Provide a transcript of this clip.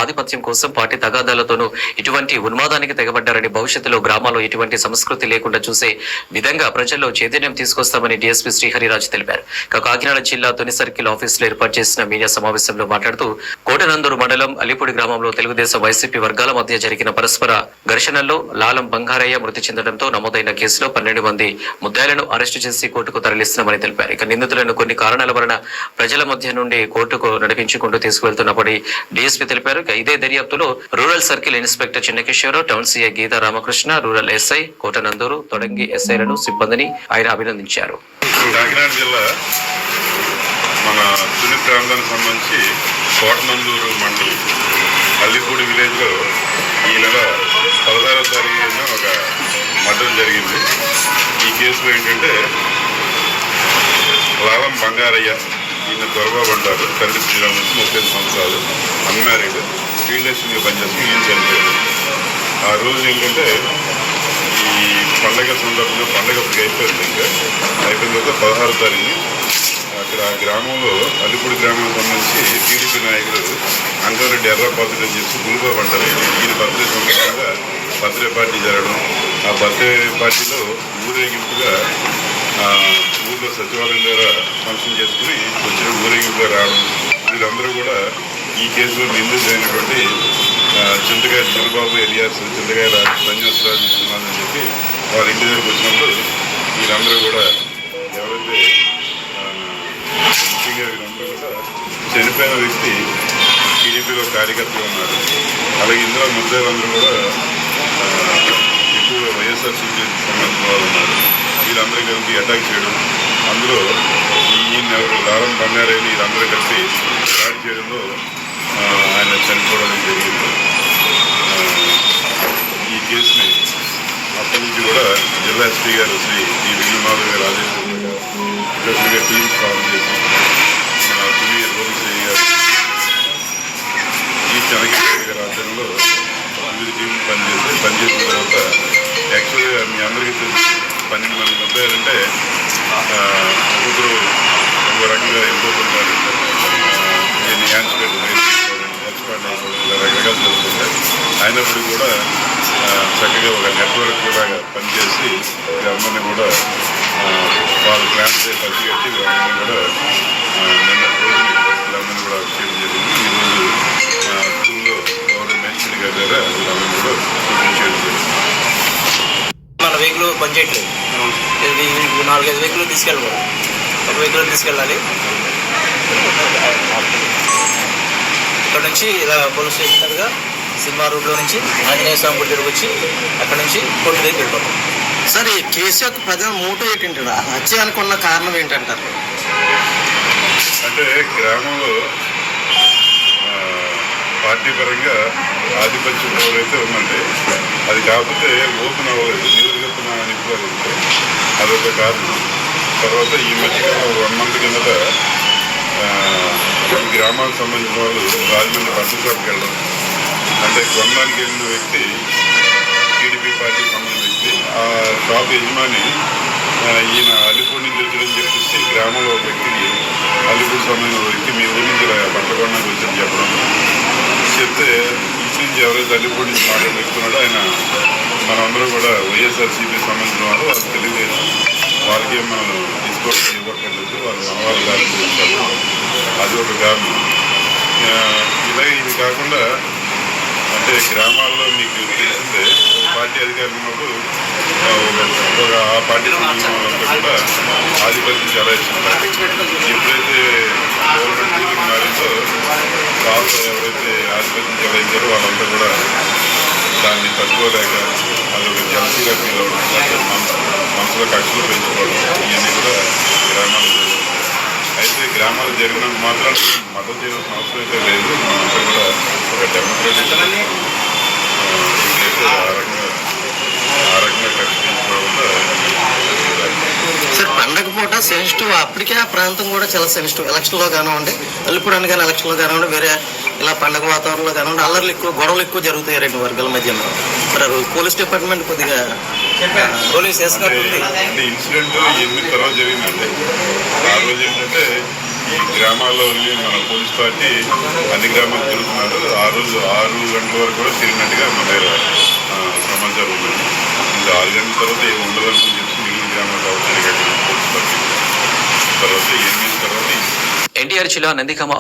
ఆధిపత్యం కోసం పార్టీ తగాదాలతోనూ ఇటువంటి ఉన్మాదానికి తెగబడ్డారని, భవిష్యత్తులో గ్రామాల్లో ఇటువంటి సంస్కృతి లేకుండా చూసే విధంగా ప్రజల్లో చైతన్యం తీసుకొస్తామని డీఎస్పీ శ్రీహరిరాజు తెలిపారు. కాకినాడ జిల్లా తుని సర్కిల్ ఆఫీసులో ఏర్పాటు చేసిన మీడియా సమావేశంలో మాట్లాడుతూ, కోటనందూరు మండలం అలిపూడి గ్రామంలో తెలుగుదేశం వైసీపీ వర్గాల మధ్య జరిగిన పరస్పర ఘర్షణల్లో లాలం బంగారయ్య మృతి చెందడంతో నమోదైన కేసులో 12 మంది ముద్దాయిలను అరెస్టు చేసి కోర్టుకు తరలిస్తున్నామని తెలిపారు. ఇక నిందితులను కొన్ని కారణాల వలన ప్రజల మధ్య నుండి కోర్టుకు నడిపించుకుంటూ తీసుకువెళ్తున్నప్పటి డీఎస్పీ తెలిపారు. ఇదే దర్యాప్తులో rural circle inspector Chinnakishore, town CI Geetha Ramakrishna, rural SI Kotanandur, తొడంగి ఎస్ఐలను సిబ్బందిని ఆయన అభినందించారు. కాకినాడ జిల్లా మన తుని ప్రాంతానికి సంబంధించి కోటనందూరు మండలం అల్లిపూడి విలేజ్ లో ఈ నెల 16వ తారీఖున ఒక మర్డర్ జరిగింది. ఈ కేసులో ఏంటంటే లాలం బంగారయ్య, ఈయన దొరబాబు అంటారు, తండ్రి శ్రీరామ్ నుంచి 35 సంవత్సరాలు, అన్మ్యారీడ్, ఫీల్డ్ అసిస్టెంట్గా పనిచేస్తూ ఈయన చనిపోయాడు. ఆ రోజు ఏంటంటే ఈ పండగ సందర్భంగా, పండగ అయిపోయింది, ఇంకా అయిపోయిన తర్వాత 16వ తారీఖు అక్కడ ఆ గ్రామంలో అల్లిపూడి గ్రామానికి సంబంధించి టీడీపీ నాయకుడు అంకారెడ్డి ఎర్రపాత్రుడు అని చెప్పి గురుబాబు అంటారు, ఈయన బర్త్డే సందర్భంగా బర్త్డే పార్టీ జరగడం, ఆ బర్త్డే పార్టీలో ఊరేగింపుగా ఊర్లో సచివాలయం ద్వారా ఫంక్షన్ చేసుకుని వచ్చిన ఊరేగింపుగా రావడం, వీళ్ళందరూ కూడా ఈ కేసులో నిందితులైనటువంటి చింతకాయ చంద్రబాబు ఎలియాస్, చింతకాయ సన్యాసరాజు ఇస్తున్నారని చెప్పి వాళ్ళ ఇంటి దగ్గరకు వచ్చినప్పుడు వీళ్ళందరూ కూడా ఎవరైతే ముఖ్యంగా వీళ్ళందరూ కూడా చనిపోయిన వ్యక్తి టీడీపీలో కార్యకర్తలు ఉన్నారు, అలాగే ఇందులో ముద్దాయిలందరూ కూడా ఎక్కువ వైఎస్ఆర్సీపీ సంబంధించిన వాళ్ళు ఉన్నారు. వీళ్ళందరూ కలిపి అటాక్ చేయడం, అందులో ఈయన లాలం బంగారయ్యని వీళ్ళందరూ కలిసి స్టార్ట్ చేయడంలో ఆయన చనిపోవడం జరిగింది. ఈ కేసుని అప్పటి నుంచి కూడా జిల్లా ఎస్పీ గారు శ్రీ డి విజయమాధవ్ గారు ఆదేశంగా టీమ్స్ ఫామ్ చేసి మన తుని రోగిశ్రీ గారు, ఈ చెనకేశ్వరి గారి ఆధ్వర్యంలో వివిధ టీంలు పనిచేసిన తర్వాత యాక్చువల్గా మీ అందరికీ తెలుసు 12 మంది ముద్దాయిలంటే ఒక్కొక్కరు ఒక రకంగా వెళ్ళిపోతున్నారు, దీన్ని హ్యాండ్స్ పెట్టుకుని ఎక్స్పర్ట్ అయిపోవడం, ఇలా రకరకాలు జరుగుతుంటాయి. అయినప్పటికీ కూడా చక్కగా ఒక నెట్వర్క్ లాగా పనిచేసి వీళ్ళందరినీ కూడా వాళ్ళు ప్లాన్స్ పసిగట్టి వీళ్ళందరినీ కూడా నిన్న రోజుని వీళ్ళందరినీ కూడా చేయడం జరిగింది. ఈరోజు స్కూల్లో గవర్నమెంట్ గారి దగ్గర వీళ్ళందరినీ కూడా షూటింగ్ చేయడం జరిగింది. మన వెహికల్ పనిచేయట్లేదు, 4-5 వెహికల్ తీసుకెళ్ళకూడదు, ఒక వెహికల్ తీసుకెళ్ళాలి. ఇక్కడ నుంచి ఇలా పోలీస్ స్టేషన్ దగ్గర సినిమా రోడ్లో నుంచి ఆంజనేయ స్వామి గుడి దగ్గరకు వచ్చి అక్కడ నుంచి కోర్టు దగ్గరికి వెళ్ళిపోతాం. సార్, ఈ కేసు యొక్క ప్రధాన మోటో ఏంటంటారు? హత్య అనుకున్న కారణం ఏంటంటారు? అంటే గ్రామంలో పార్టీ పరంగా ఆధిపత్యం ఎవరైతే ఉందంటే అది కాకపోతే ఓపెన్ అవ్వలేదు, నిరుగతున నింపుకోలేదు, అదొక కారణం. తర్వాత ఈ మధ్యకాలం 1 మంత్ కిందట ఈ గ్రామాలకు సంబంధించిన వాళ్ళు రాజమండ్రి బస్సు షాప్కి వెళ్ళడం, అంటే కొనడానికి వెళ్ళిన వ్యక్తి టీడీపీ పార్టీకి సంబంధించిన వ్యక్తి, ఆ షాప్ యజమాని ఈయన అల్లిపూడి నుంచి వచ్చారని చెప్పేసి గ్రామంలో ఒక వ్యక్తికి, అల్లిపూడి సంబంధించిన వ్యక్తి మీ ఊరి నుంచి పంట కొనడానికి వచ్చని చెప్పడం, చెప్తే ఇంటి నుంచి ఎవరైతే అల్లిపూడి నుంచి మాట్లాడుతున్నాడో ఆయన మనందరూ కూడా వైఎస్ఆర్సీపీ సంబంధించిన వాళ్ళు, వాళ్ళు తెలియజేసి వాళ్ళకి మనం డిస్కౌంట్ ఇవ్వక్కర్లేదు, వాళ్ళు మన వాళ్ళు కాదు చెప్పడం, అది ఒక కారణం. ఇలా ఇది కాకుండా అంటే గ్రామాల్లో మీకు తెలిసిందే పార్టీ అధికారులు ఉన్నప్పుడు ఆ పార్టీ వాళ్ళంతా కూడా ఆధిపత్యం చెలాయిస్తున్నారు. ఎప్పుడైతే గవర్నమెంట్ రూలింగ్ మారిందో వాళ్ళు ఎవరైతే ఆధిపత్యం చెలాయించారో వాళ్ళంతా కూడా దాన్ని తట్టుకోలేక అదొక జలసీగా ఫీల్ అవ్వడం, మనసులో కక్షలు పెంచుకోవడం, ఇవన్నీ కూడా గ్రామాల్లో జరుగుతుంది. అయితే గ్రామాలు జరిగినంత మాత్రం మద్దతు చేయాల్సిన అవసరం అయితే లేదు. మనంతా కూడా ఒక డెమోక్రటిక్ ఆ రకంగా కక్ష పెంచుకోవడం వల్ల సార్, పండగ పూట సెన్సిటివ్, అప్పటికే ఆ ప్రాంతం కూడా చాలా సెన్సిటివ్. ఎలక్షన్లో కానివ్వండి, వెళ్ళిపోవడానికి కానీ ఎలక్షన్లో కానివ్వండి, వేరే ఇలా పండగ వాతావరణంలో కానివ్వండి, అల్లర్లు ఎక్కువ, గొడవలు ఎక్కువ జరుగుతాయి 2 వర్గాల మధ్యలో. మరి పోలీస్ డిపార్ట్మెంట్ కొద్దిగా పోలీస్ ఇన్సిడెంట్ 8 తర్వాత జరిగిందంటే ఆ రోజు ఏంటంటే ఈ గ్రామాల్లోని మన పోలీస్ పార్టీ అన్ని గ్రామాలు తిరుగుతున్నారు. ఆ రోజు 6 గంటల వరకు కూడా తిరిగినట్టుగా మన దగ్గర సమాచారం ఉంది. ఇంకా 6 గంటల తర్వాత ఏమి ఉండదనుకుని చెప్పి మిగిలిన గ్రామాలు అవసరం పోలీస్ పార్టీ తర్వాత 8 తర్వాత ఎన్టీఆర్ జిల్లా నందిగామ